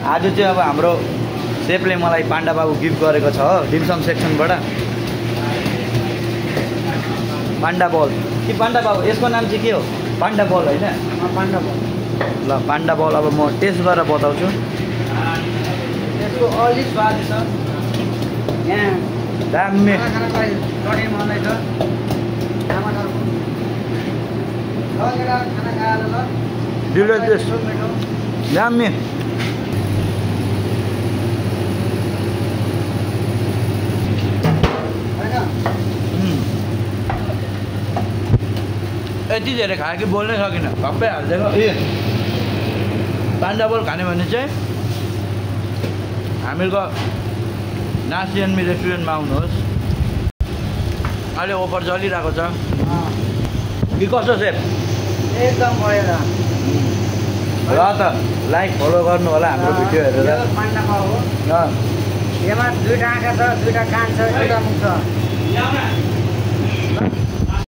आज चाहिँ अब हाम्रो सेफले मलाई पाण्डा बाबु गिफ्ट गरेको छ हो डिमसम सेक्सनबाट पाण्डा बल कि पाण्डा बाबु यसको नाम चाहिँ के हो पाण्डा बल होइन पाण्डा बल ल पाण्डा बल अब म टेस्ट गरेर बताउँछु यसको अलि स्वाद छ यहाँ दामी खानालाई कठिन बनाउँदै छ टमाटरको लगेर खाना खाएर ल डिलिसियस दामी यति धेरै खायो कि बोल्नै सकिनँ सबै हालिदिएको ए पाण्डा बल खाने भने चाहिँ हामीहरूको नासियनमी रेस्टुरेन्टमा आउनुहोस् अहिले अफर चलिरहेको छ कि कसो सेफ एकदम भएर र त लाइक फलो गर्नु होला हाम्रो भिडियो हेरेर पाण्डा बल हो ल यसमा 2टा आँखा छ 2टा कान छ 2टा मुख छ